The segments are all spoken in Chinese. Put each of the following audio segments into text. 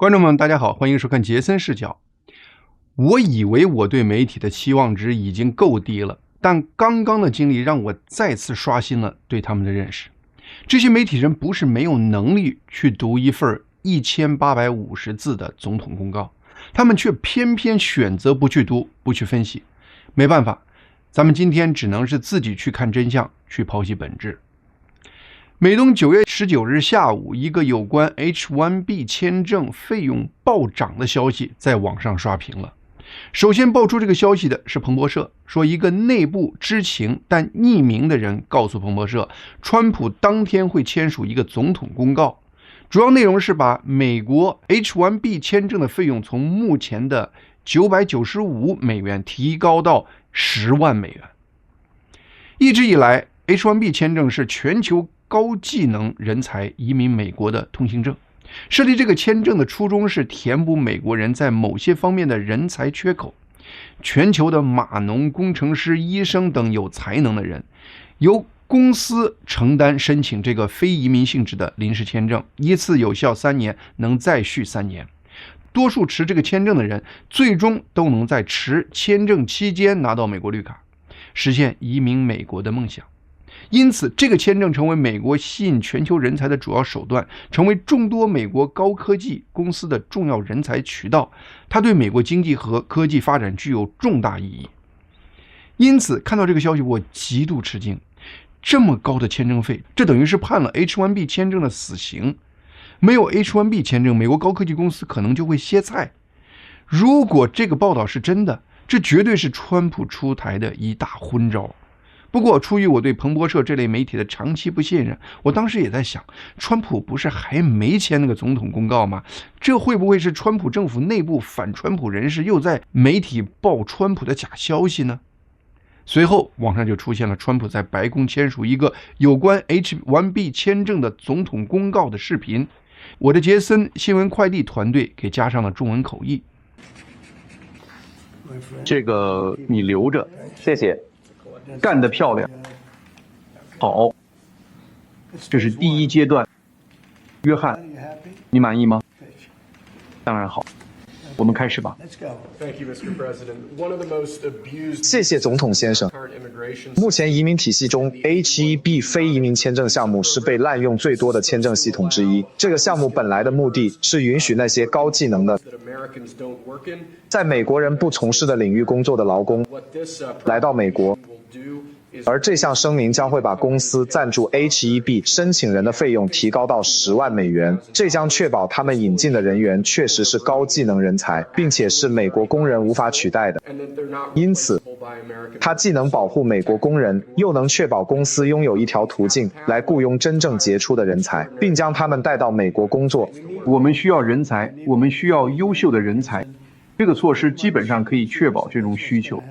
观众们，大家好，欢迎收看杰森视角。我以为我对媒体的期望值已经够低了，但刚刚的经历让我再次刷新了对他们的认识。这些媒体人不是没有能力去读一份1850字的总统公告，他们却偏偏选择不去读，不去分析。没办法，咱们今天只能是自己去看真相，去剖析本质。美东9月19日下午，一个有关 H1B 签证费用暴涨的消息在网上刷屏了。首先爆出这个消息的是彭博社，说一个内部知情但匿名的人告诉彭博社，川普当天会签署一个总统公告，主要内容是把美国 H1B 签证的费用从目前的995美元提高到10万美元。一直以来 H1B 签证是全球高技能人才移民美国的通行证。设立这个签证的初衷是填补美国人在某些方面的人才缺口。全球的码农、工程师、医生等有才能的人，由公司承担申请这个非移民性质的临时签证，一次有效3年，能再续3年。多数持这个签证的人，最终都能在持签证期间拿到美国绿卡，实现移民美国的梦想。因此，这个签证成为美国吸引全球人才的主要手段，成为众多美国高科技公司的重要人才渠道。它对美国经济和科技发展具有重大意义。因此，看到这个消息，我极度吃惊。这么高的签证费，这等于是判了 H1B 签证的死刑。没有 H1B 签证，美国高科技公司可能就会歇菜。如果这个报道是真的，这绝对是川普出台的一大昏招。不过，出于我对彭博社这类媒体的长期不信任，我当时也在想，川普不是还没签那个总统公告吗？这会不会是川普政府内部反川普人士又在媒体爆川普的假消息呢？随后，网上就出现了川普在白宫签署一个有关 H1B 签证的总统公告的视频。我的杰森新闻快递团队给加上了中文口译。这个你留着，谢谢。干得漂亮，好，这是第一阶段。约翰，你满意吗？当然好，我们开始吧。谢谢总统先生。目前移民体系中 H1B 非移民签证项目是被滥用最多的签证系统之一。这个项目本来的目的是允许那些高技能的在美国人不从事的领域工作的劳工来到美国，而这项声明将会把公司赞助 H1B 申请人的费用提高到10万美元，这将确保他们引进的人员确实是高技能人才，并且是美国工人无法取代的。因此，它既能保护美国工人，又能确保公司拥有一条途径来雇佣真正杰出的人才，并将他们带到美国工作。我们需要人才，我们需要优秀的人才。这个措施基本上可以确保这种需求。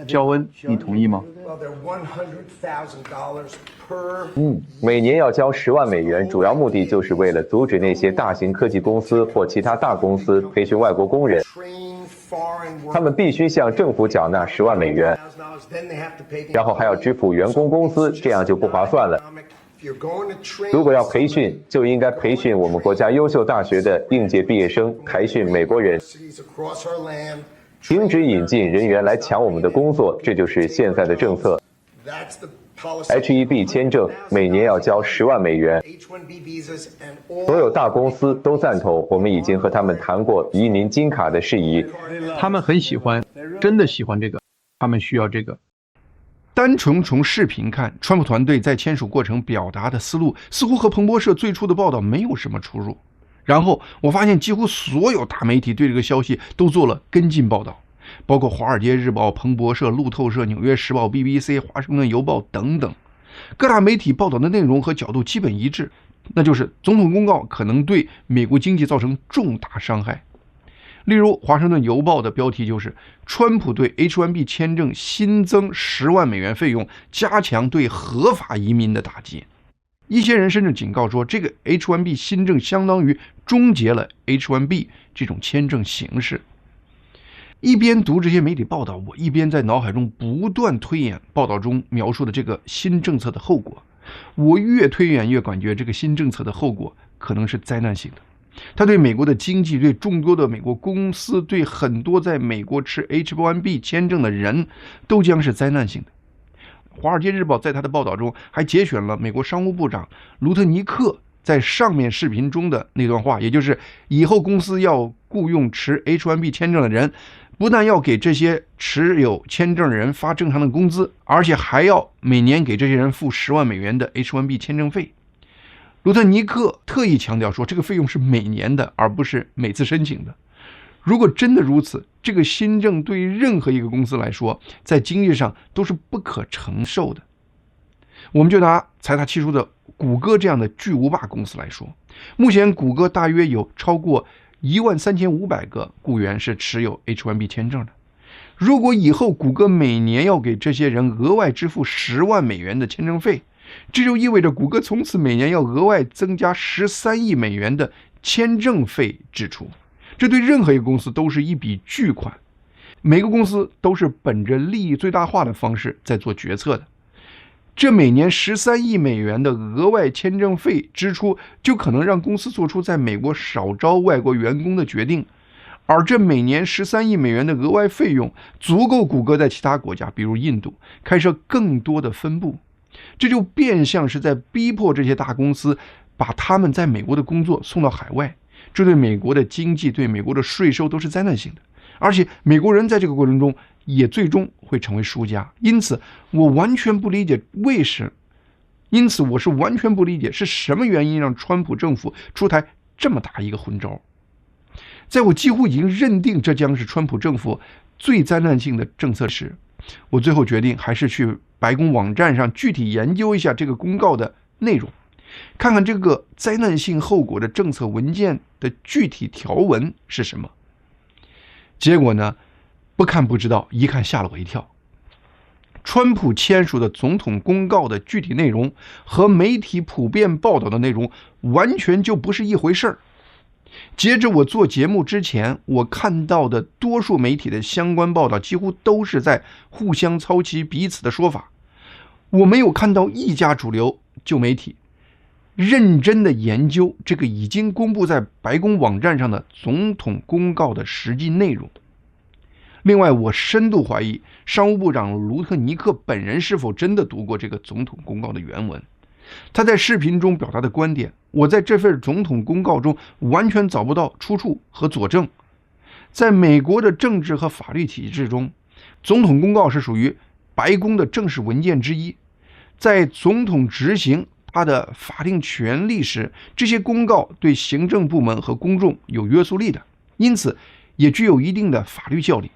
肖恩，你同意吗？每年要交10万美元，主要目的就是为了阻止那些大型科技公司或其他大公司培训外国工人。他们必须向政府缴纳10万美元，然后还要支付员工工资，这样就不划算了。如果要培训，就应该培训我们国家优秀大学的应届毕业生，培训美国人。停止引进人员来抢我们的工作，这就是现在的政策。H1B 签证每年要交10万美元，所有大公司都赞同。我们已经和他们谈过移民金卡的事宜，他们很喜欢，真的喜欢这个，他们需要这个。单纯从视频看，川普团队在签署过程表达的思路似乎和彭博社最初的报道没有什么出入。然后我发现几乎所有大媒体对这个消息都做了跟进报道，包括《华尔街日报》、彭博社、路透社、纽约时报、BBC、华盛顿邮报等等。各大媒体报道的内容和角度基本一致，那就是总统公告可能对美国经济造成重大伤害。例如，《华盛顿邮报》的标题就是“川普对 H1B 签证新增10万美元费用，加强对合法移民的打击”。一些人甚至警告说，这个 H1B 新政相当于终结了 H1B 这种签证形式。一边读这些媒体报道，我一边在脑海中不断推演报道中描述的这个新政策的后果。我越推演越感觉这个新政策的后果可能是灾难性的。它对美国的经济、对众多的美国公司、对很多在美国持 H-1B 签证的人都将是灾难性的。华尔街日报在他的报道中还节选了美国商务部长卢特尼克在上面视频中的那段话，也就是以后公司要雇用持 H-1B 签证的人，不但要给这些持有签证的人发正常的工资，而且还要每年给这些人付10万美元的 H-1B 签证费。卢特尼克特意强调说，这个费用是每年的，而不是每次申请的。如果真的如此，这个新政对于任何一个公司来说，在经济上都是不可承受的。我们就拿财大气粗的谷歌这样的巨无霸公司来说，目前谷歌大约有超过13500个雇员是持有 H-1B 签证的。如果以后谷歌每年要给这些人额外支付10万美元的签证费，这就意味着谷歌从此每年要额外增加13亿美元的签证费支出。这对任何一个公司都是一笔巨款，每个公司都是本着利益最大化的方式在做决策的。这每年13亿美元的额外签证费支出，就可能让公司做出在美国少招外国员工的决定，而这每年13亿美元的额外费用，足够谷歌在其他国家，比如印度，开设更多的分部。这就变相是在逼迫这些大公司把他们在美国的工作送到海外，这对美国的经济、对美国的税收都是灾难性的，而且美国人在这个过程中也最终会成为输家。因此我是完全不理解是什么原因让川普政府出台这么大一个混招。在我几乎已经认定这将是川普政府最灾难性的政策时，我最后决定还是去白宫网站上具体研究一下这个公告的内容，看看这个灾难性后果的政策文件的具体条文是什么。结果呢，不看不知道，一看吓了我一跳。川普签署的总统公告的具体内容和媒体普遍报道的内容完全就不是一回事儿。截至我做节目之前，我看到的多数媒体的相关报道几乎都是在互相抄袭彼此的说法，我没有看到一家主流旧媒体认真的研究这个已经公布在白宫网站上的总统公告的实际内容。另外，我深度怀疑商务部长卢特尼克本人是否真的读过这个总统公告的原文。他在视频中表达的观点，我在这份总统公告中完全找不到出处和佐证。在美国的政治和法律体制中，总统公告是属于白宫的正式文件之一。在总统执行他的法定权力时，这些公告对行政部门和公众有约束力的，因此也具有一定的法律效力，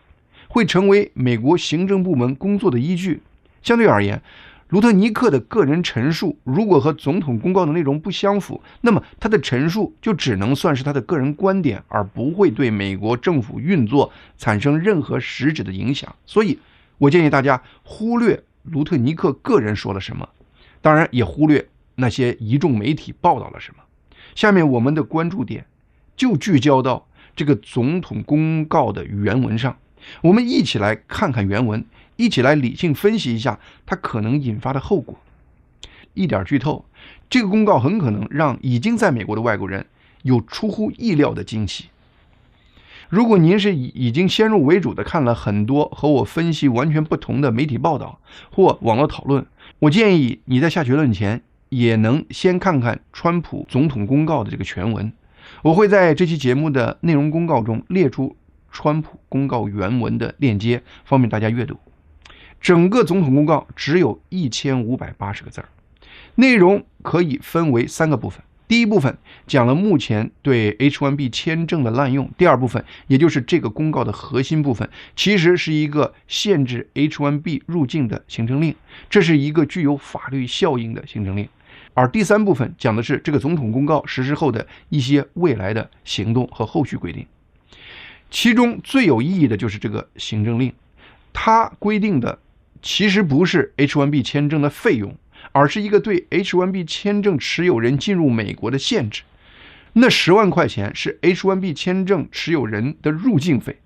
会成为美国行政部门工作的依据。相对而言，卢特尼克的个人陈述如果和总统公告的内容不相符，那么他的陈述就只能算是他的个人观点，而不会对美国政府运作产生任何实质的影响。所以我建议大家忽略卢特尼克个人说了什么，当然也忽略那些一众媒体报道了什么。下面我们的关注点就聚焦到这个总统公告的原文上，我们一起来看看原文，一起来理性分析一下它可能引发的后果。一点剧透，这个公告很可能让已经在美国的外国人有出乎意料的惊喜。如果您是已经先入为主的看了很多和我分析完全不同的媒体报道或网络讨论，我建议你在下结论前也能先看看川普总统公告的这个全文。我会在这期节目的内容公告中列出川普公告原文的链接，方便大家阅读。整个总统公告只有1580个字，内容可以分为3个部分。第一部分讲了目前对 H-1B 签证的滥用，第二部分也就是这个公告的核心部分，其实是一个限制 H-1B 入境的行政令，这是一个具有法律效应的行政令。而第三部分讲的是这个总统公告实施后的一些未来的行动和后续规定。其中最有意义的就是这个行政令，它规定的其实不是 H-1B 签证的费用，而是一个对 H-1B 签证持有人进入美国的限制。那10万块钱是 H-1B 签证持有人的入境费。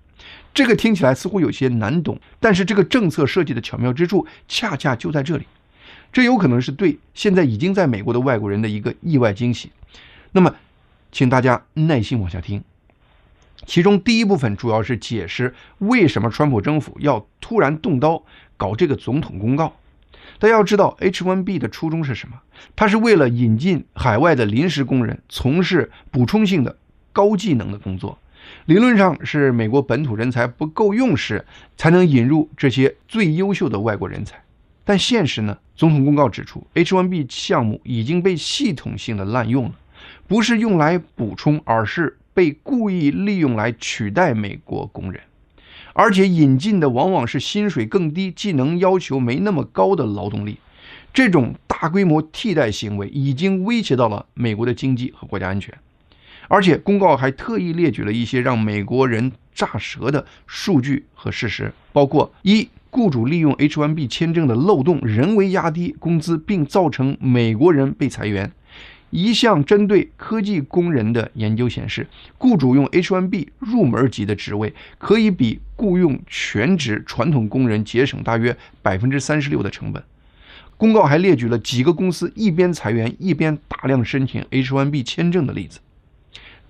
这个听起来似乎有些难懂，但是这个政策设计的巧妙之处恰恰就在这里。这有可能是对现在已经在美国的外国人的一个意外惊喜。那么请大家耐心往下听。其中第一部分主要是解释为什么川普政府要突然动刀搞这个总统公告。大家要知道 H1B 的初衷是什么？它是为了引进海外的临时工人从事补充性的高技能的工作，理论上是美国本土人才不够用时才能引入这些最优秀的外国人才。但现实呢？总统公告指出 H1B 项目已经被系统性的滥用了，不是用来补充，而是被故意利用来取代美国工人，而且引进的往往是薪水更低、技能要求没那么高的劳动力。这种大规模替代行为已经威胁到了美国的经济和国家安全。而且公告还特意列举了一些让美国人炸舌的数据和事实，包括一、雇主利用 H1B 签证的漏洞人为压低工资，并造成美国人被裁员。一项针对科技工人的研究显示，雇主用 H1B 入门级的职位可以比雇用全职传统工人节省大约 36% 的成本。公告还列举了几个公司一边裁员一边大量申请 H1B 签证的例子。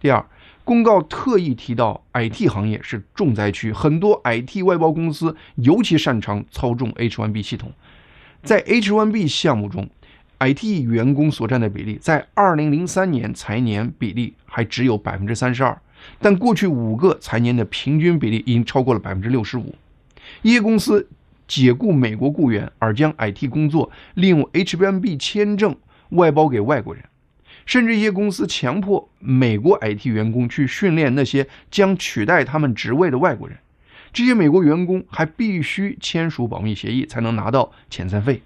第二，公告特意提到 IT 行业是重灾区，很多 IT 外包公司尤其擅长操纵 H1B 系统。在 H1B 项目中，IT 员工所占的比例在2003年财年比例还只有 32%， 但过去5个财年的平均比例已经超过了 65%。 一些公司解雇美国雇员，而将 IT 工作利用 H1B 签证外包给外国人，甚至一些公司强迫美国 IT 员工去训练那些将取代他们职位的外国人。这些美国员工还必须签署保密协议才能拿到遣散费。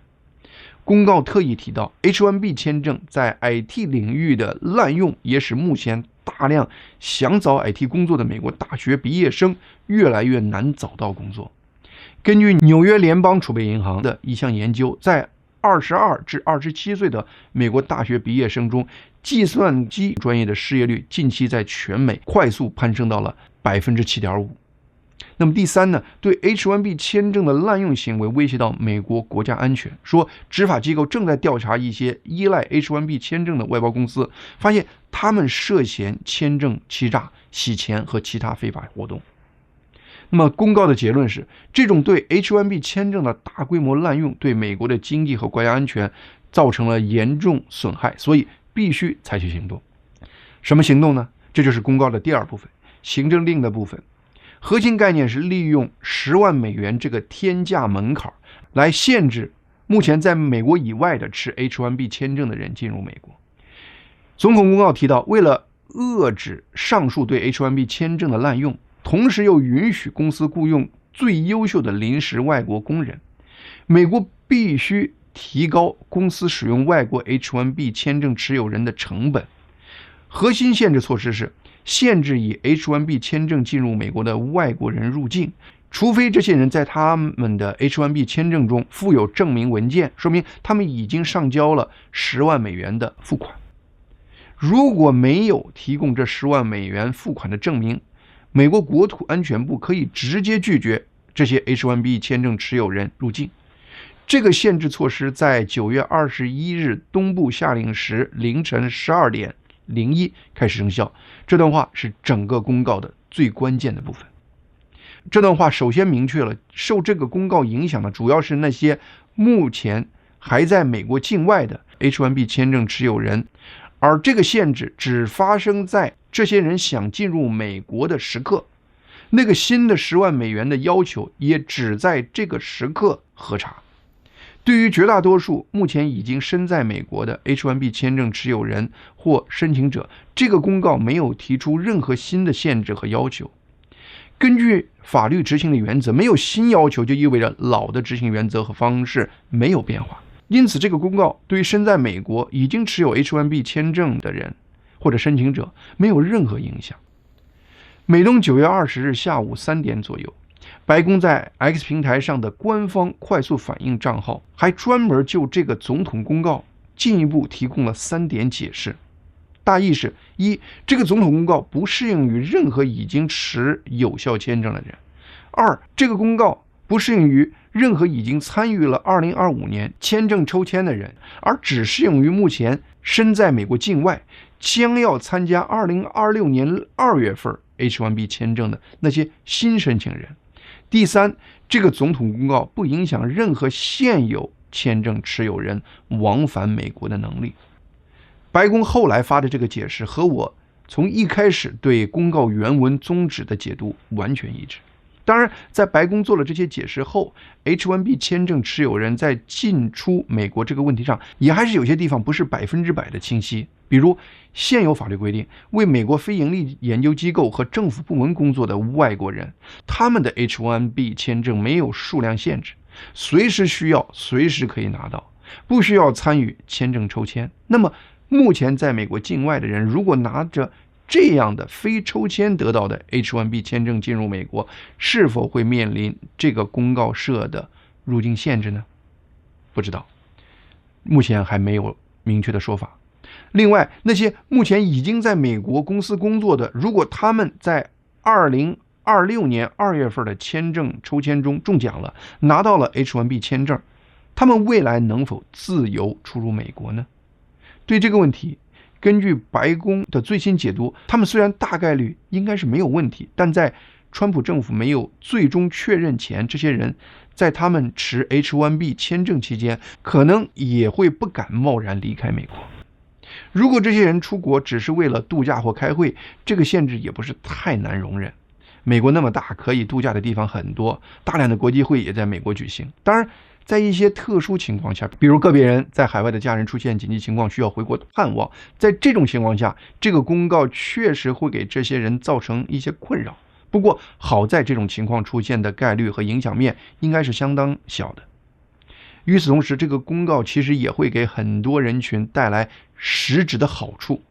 公告特意提到 H1B 签证在 IT 领域的滥用，也使目前大量想找 IT 工作的美国大学毕业生越来越难找到工作。根据纽约联邦储备银行的一项研究，在22至27岁的美国大学毕业生中，计算机专业的失业率近期在全美快速攀升到了 7.5%。那么第三呢，对 H1B 签证的滥用行为威胁到美国国家安全，说执法机构正在调查一些依赖 H1B 签证的外包公司，发现他们涉嫌签证欺诈、洗钱和其他非法活动。那么公告的结论是，这种对 H1B 签证的大规模滥用对美国的经济和国家安全造成了严重损害，所以必须采取行动。什么行动呢？这就是公告的第二部分，行政令的部分。核心概念是利用10万美元这个天价门槛来限制目前在美国以外的持 H1B 签证的人进入美国。总统公告提到，为了遏制上述对 H1B 签证的滥用，同时又允许公司雇佣最优秀的临时外国工人，美国必须提高公司使用外国 H1B 签证持有人的成本。核心限制措施是限制以 H1B 签证进入美国的外国人入境，除非这些人在他们的 H1B 签证中附有证明文件，说明他们已经上交了10万美元的付款。如果没有提供这10万美元付款的证明，美国国土安全部可以直接拒绝这些 H1B 签证持有人入境。这个限制措施在9月21日东部下令时凌晨12点01开始生效。这段话是整个公告的最关键的部分。这段话首先明确了，受这个公告影响的主要是那些目前还在美国境外的 H1B 签证持有人，而这个限制只发生在这些人想进入美国的时刻。那个新的10万美元的要求也只在这个时刻核查。对于绝大多数目前已经身在美国的 H1B 签证持有人或申请者，这个公告没有提出任何新的限制和要求。根据法律执行的原则，没有新要求就意味着老的执行原则和方式没有变化。因此，这个公告对于身在美国已经持有 H1B 签证的人或者申请者没有任何影响。美东9月20日下午3点左右，白宫在 X 平台上的官方快速反应账号还专门就这个总统公告进一步提供了3点解释。大意是：一，这个总统公告不适用于任何已经持有效签证的人；二，这个公告不适用于任何已经参与了2025年签证抽签的人，而只适用于目前身在美国境外，将要参加2026年2月份 H1B 签证的那些新申请人。第三，这个总统公告不影响任何现有签证持有人往返美国的能力。白宫后来发的这个解释和我从一开始对公告原文宗旨的解读完全一致。当然，在白宫做了这些解释后， H1B 签证持有人在进出美国这个问题上也还是有些地方不是100%的清晰。比如现有法律规定，为美国非营利研究机构和政府部门工作的外国人，他们的 H1B 签证没有数量限制，随时需要随时可以拿到，不需要参与签证抽签。那么目前在美国境外的人，如果拿着这样的非抽签得到的 H1B 签证进入美国，是否会面临这个公告设的入境限制呢？不知道，目前还没有明确的说法。另外，那些目前已经在美国公司工作的，如果他们在2026年2月份的签证抽签中中奖了，拿到了 H1B 签证，他们未来能否自由出入美国呢？对这个问题，根据白宫的最新解读，他们虽然大概率应该是没有问题，但在川普政府没有最终确认前，这些人在他们持 H1B 签证期间，可能也会不敢贸然离开美国。如果这些人出国只是为了度假或开会，这个限制也不是太难容忍。美国那么大，可以度假的地方很多，大量的国际会也在美国举行。当然，在一些特殊情况下，比如个别人在海外的家人出现紧急情况需要回国探望，在这种情况下，这个公告确实会给这些人造成一些困扰。不过好在这种情况出现的概率和影响面应该是相当小的。与此同时，这个公告其实也会给很多人群带来实质的好处。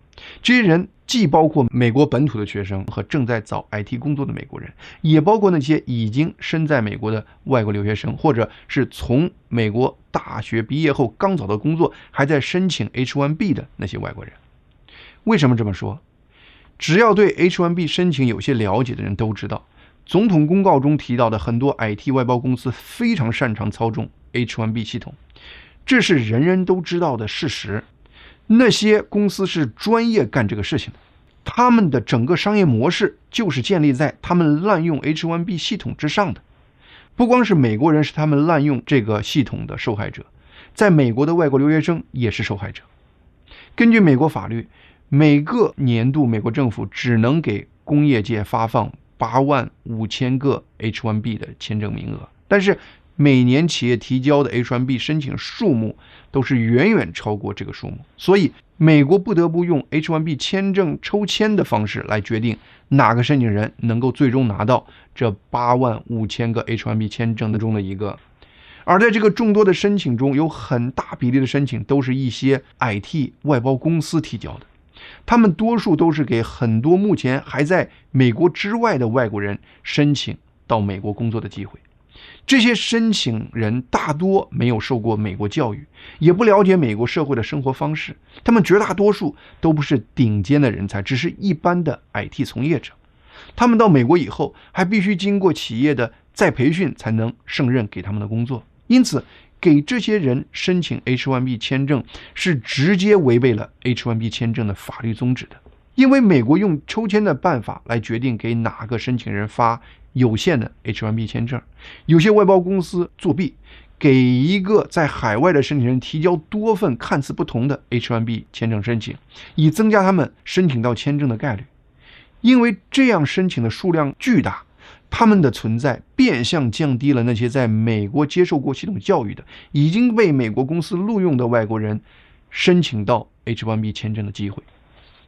这些人既包括美国本土的学生和正在找 IT 工作的美国人，也包括那些已经身在美国的外国留学生，或者是从美国大学毕业后刚找到工作还在申请 H1B 的那些外国人。为什么这么说？只要对 H1B 申请有些了解的人都知道，总统公告中提到的很多 IT 外包公司非常擅长操纵 H1B 系统，这是人人都知道的事实。那些公司是专业干这个事情的，他们的整个商业模式就是建立在他们滥用 H1B 系统之上的。不光是美国人是他们滥用这个系统的受害者，在美国的外国留学生也是受害者。根据美国法律，每个年度美国政府只能给工业界发放85000个 H1B 的签证名额，但是每年企业提交的 H1B 申请数目都是远远超过这个数目，所以美国不得不用 H1B 签证抽签的方式来决定哪个申请人能够最终拿到这85000个 H1B 签证中的一个。而在这个众多的申请中，有很大比例的申请都是一些 IT 外包公司提交的，他们多数都是给很多目前还在美国之外的外国人申请到美国工作的机会。这些申请人大多没有受过美国教育，也不了解美国社会的生活方式，他们绝大多数都不是顶尖的人才，只是一般的 IT 从业者。他们到美国以后还必须经过企业的再培训才能胜任给他们的工作，因此给这些人申请 H1B 签证是直接违背了 H1B 签证的法律宗旨的。因为美国用抽签的办法来决定给哪个申请人发有限的 H1B 签证，有些外包公司作弊，给一个在海外的申请人提交多份看似不同的 H1B 签证申请，以增加他们申请到签证的概率。因为这样申请的数量巨大，他们的存在变相降低了那些在美国接受过系统教育的、已经被美国公司录用的外国人申请到 H1B 签证的机会。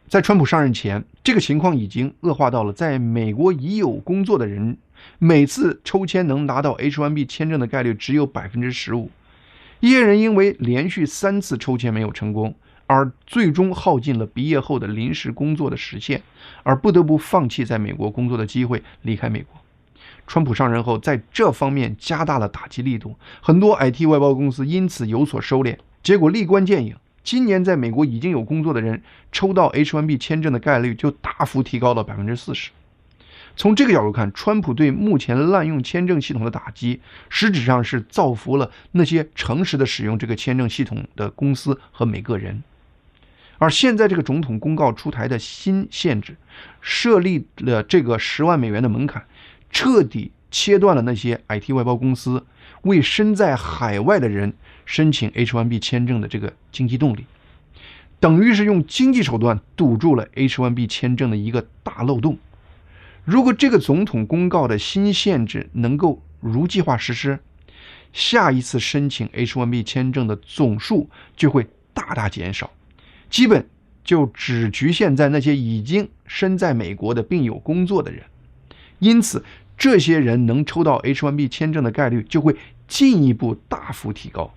在川普上任前，这个情况已经恶化到了在美国已有工作的人每次抽签能拿到 H1B 签证的概率只有 15%。 一些人因为连续3次抽签没有成功，而最终耗尽了毕业后的临时工作的时限，而不得不放弃在美国工作的机会，离开美国。川普上任后在这方面加大了打击力度，很多 IT 外包公司因此有所收敛，结果立竿见影，今年在美国已经有工作的人抽到 H1B 签证的概率就大幅提高了 40%。 从这个角度看，川普对目前滥用签证系统的打击实质上是造福了那些诚实的使用这个签证系统的公司和每个人。而现在这个总统公告出台的新限制，设立了这个10万美元的门槛，彻底切断了那些 IT 外包公司为身在海外的人申请 H1B 签证的这个经济动力，等于是用经济手段堵住了 H1B 签证的一个大漏洞。如果这个总统公告的新限制能够如计划实施，下一次申请 H1B 签证的总数就会大大减少，基本就只局限在那些已经身在美国的并有工作的人。因此这些人能抽到 H1B 签证的概率就会进一步大幅提高。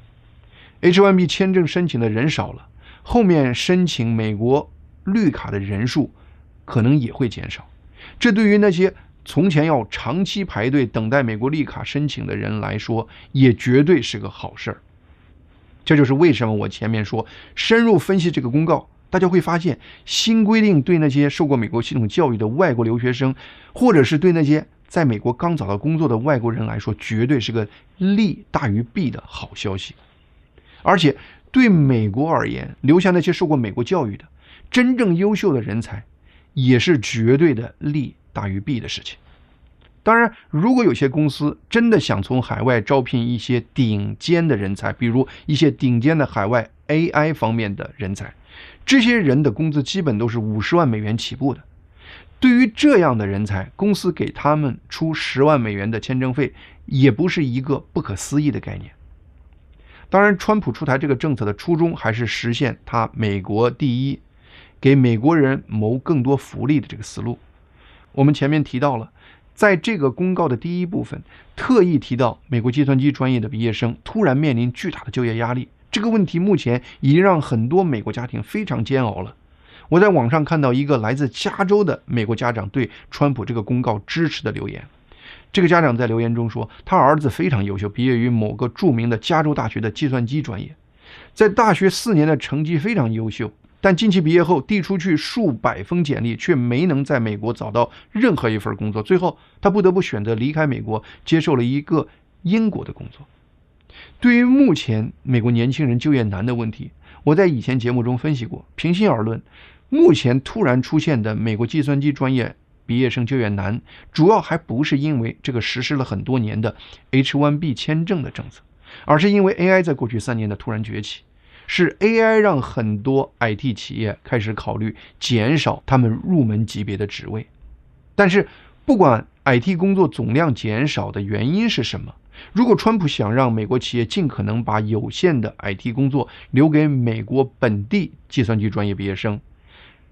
H1B 签证申请的人少了，后面申请美国绿卡的人数可能也会减少，这对于那些从前要长期排队等待美国绿卡申请的人来说也绝对是个好事儿。这就是为什么我前面说深入分析这个公告，大家会发现新规定对那些受过美国系统教育的外国留学生，或者是对那些在美国刚找到工作的外国人来说，绝对是个利大于弊的好消息。而且对美国而言，留下那些受过美国教育的真正优秀的人才也是绝对的利大于弊的事情。当然，如果有些公司真的想从海外招聘一些顶尖的人才，比如一些顶尖的海外 AI 方面的人才，这些人的工资基本都是50万美元起步的。对于这样的人才，公司给他们出10万美元的签证费也不是一个不可思议的概念。当然，川普出台这个政策的初衷还是实现他美国第一，给美国人谋更多福利的这个思路。我们前面提到了，在这个公告的第一部分特意提到美国计算机专业的毕业生突然面临巨大的就业压力，这个问题目前已经让很多美国家庭非常煎熬了。我在网上看到一个来自加州的美国家长对川普这个公告支持的留言。这个家长在留言中说，他儿子非常优秀，毕业于某个著名的加州大学的计算机专业，在大学4年的成绩非常优秀，但近期毕业后递出去数百封简历，却没能在美国找到任何一份工作，最后他不得不选择离开美国，接受了一个英国的工作。对于目前美国年轻人就业难的问题，我在以前节目中分析过，平心而论，目前突然出现的美国计算机专业毕业生就业难，主要还不是因为这个实施了很多年的 H1B 签证的政策，而是因为 AI 在过去3年的突然崛起，是 AI 让很多 IT 企业开始考虑减少他们入门级别的职位。但是不管 IT 工作总量减少的原因是什么，如果川普想让美国企业尽可能把有限的 IT 工作留给美国本地计算机专业毕业生，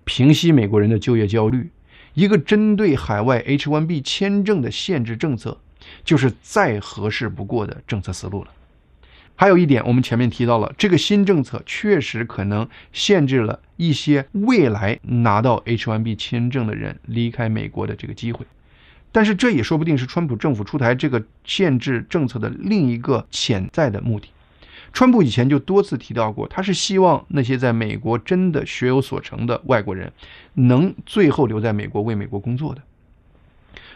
平息美国人的就业焦虑，一个针对海外 H1B 签证的限制政策就是再合适不过的政策思路了。还有一点，我们前面提到了，这个新政策确实可能限制了一些未来拿到 H1B 签证的人离开美国的这个机会，但是这也说不定是川普政府出台这个限制政策的另一个潜在的目的。川普以前就多次提到过，他是希望那些在美国真的学有所成的外国人能最后留在美国为美国工作的。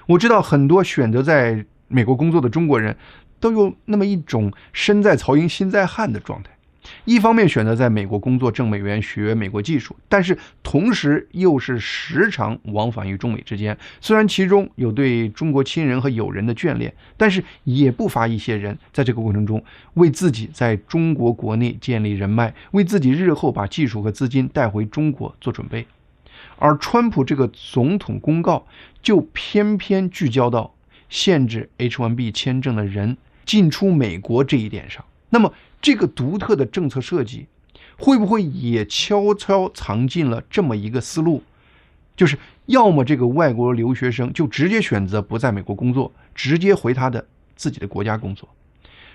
我知道很多选择在美国工作的中国人都有那么一种身在曹营心在汉的状态，一方面选择在美国工作挣美元学美国技术，但是同时又是时常往返于中美之间，虽然其中有对中国亲人和友人的眷恋，但是也不乏一些人在这个过程中为自己在中国国内建立人脉，为自己日后把技术和资金带回中国做准备。而川普这个总统公告就偏偏聚焦到限制 H1B 签证的人进出美国这一点上。那么这个独特的政策设计会不会也悄悄藏进了这么一个思路，就是要么这个外国留学生就直接选择不在美国工作，直接回他的自己的国家工作。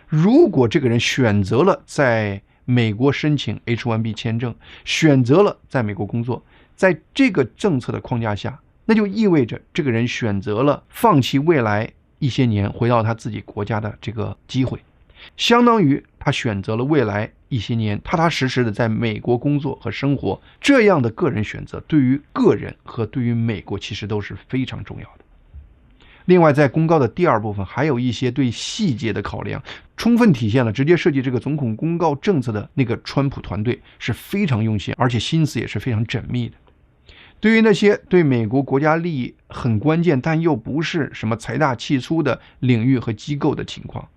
如果这个人选择了在美国申请 H1B 签证，选择了在美国工作，在这个政策的框架下，那就意味着这个人选择了放弃未来一些年回到他自己国家的这个机会，相当于他选择了未来一些年踏踏实实的在美国工作和生活。这样的个人选择对于个人和对于美国其实都是非常重要的。另外，在公告的第二部分还有一些对细节的考量，充分体现了直接设计这个总统公告政策的那个川普团队是非常用心，而且心思也是非常缜密的。对于那些对美国国家利益很关键但又不是什么财大气粗的领域和机构的情况，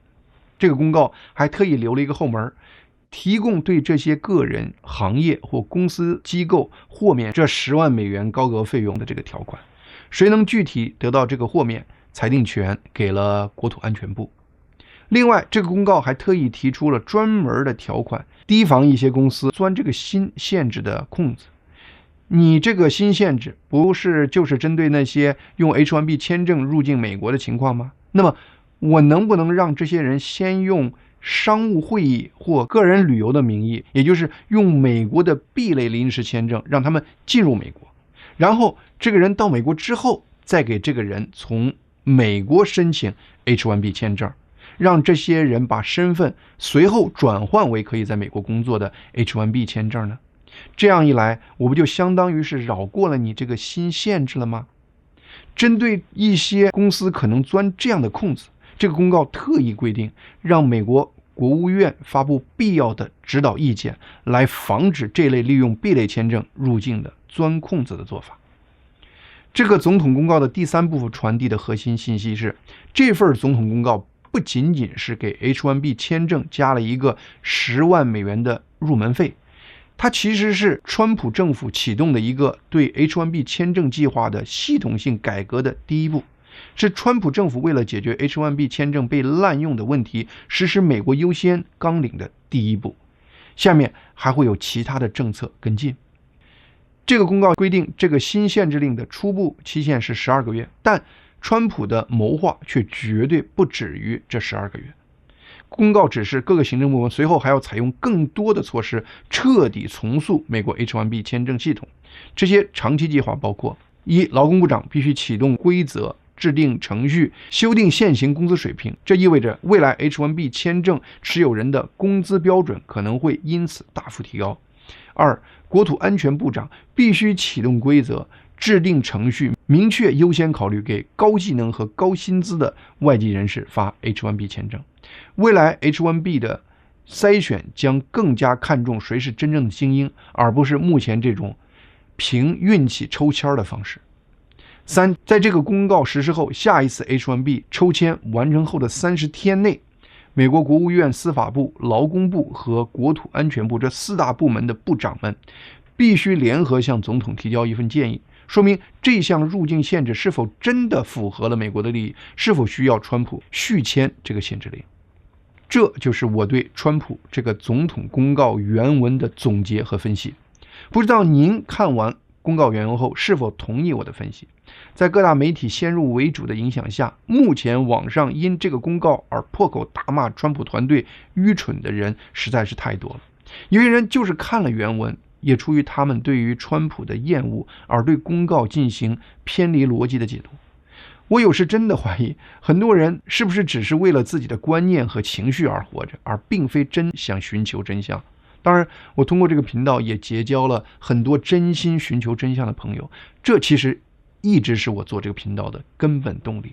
这个公告还特意留了一个后门，提供对这些个人、行业或公司机构豁免这10万美元高额费用的这个条款。谁能具体得到这个豁免，裁定权给了国土安全部。另外，这个公告还特意提出了专门的条款，提防一些公司钻这个新限制的空子。你这个新限制不是就是针对那些用 H1B 签证入境美国的情况吗？那么我能不能让这些人先用商务会议或个人旅游的名义，也就是用美国的 B 类临时签证让他们进入美国，然后这个人到美国之后再给这个人从美国申请 H1B 签证，让这些人把身份随后转换为可以在美国工作的 H1B 签证呢？这样一来，我不就相当于是绕过了你这个新限制了吗？针对一些公司可能钻这样的空子，这个公告特意规定，让美国国务院发布必要的指导意见，来防止这类利用 B 类签证入境的钻空子的做法。这个总统公告的第3部分传递的核心信息是，这份总统公告不仅仅是给 H1B 签证加了一个10万美元的入门费，它其实是川普政府启动的一个对 H1B 签证计划的系统性改革的第一步，是川普政府为了解决 H1B 签证被滥用的问题实施美国优先纲领的第一步。下面还会有其他的政策跟进。这个公告规定，这个新限制令的初步期限是12个月，但川普的谋划却绝对不止于这12个月。公告指示各个行政部门随后还要采用更多的措施，彻底重塑美国 H1B 签证系统。这些长期计划包括：一、劳工部长必须启动规则、制定程序、修订现行工资水平，这意味着未来 H1B 签证持有人的工资标准可能会因此大幅提高。二、国土安全部长必须启动规则，制定程序，明确优先考虑给高技能和高薪资的外籍人士发 H1B 签证。未来 H1B 的筛选将更加看重谁是真正的精英，而不是目前这种凭运气抽签的方式。三、在这个公告实施后，下一次 H1B 抽签完成后的30天内，美国国务院司法部、劳工部和国土安全部这4大部门的部长们必须联合向总统提交一份建议，说明这项入境限制是否真的符合了美国的利益，是否需要川普续签这个限制令。这就是我对川普这个总统公告原文的总结和分析。不知道您看完公告原文后是否同意我的分析？在各大媒体先入为主的影响下，目前网上因这个公告而破口大骂川普团队愚蠢的人实在是太多了。有些人就是看了原文，也出于他们对于川普的厌恶而对公告进行偏离逻辑的解读。我有时真的怀疑，很多人是不是只是为了自己的观念和情绪而活着，而并非真想寻求真相。当然，我通过这个频道也结交了很多真心寻求真相的朋友，这其实一直是我做这个频道的根本动力。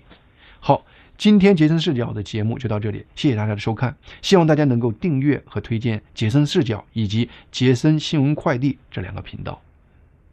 好，今天杰森视角的节目就到这里，谢谢大家的收看，希望大家能够订阅和推荐杰森视角以及杰森新闻快递这2个频道。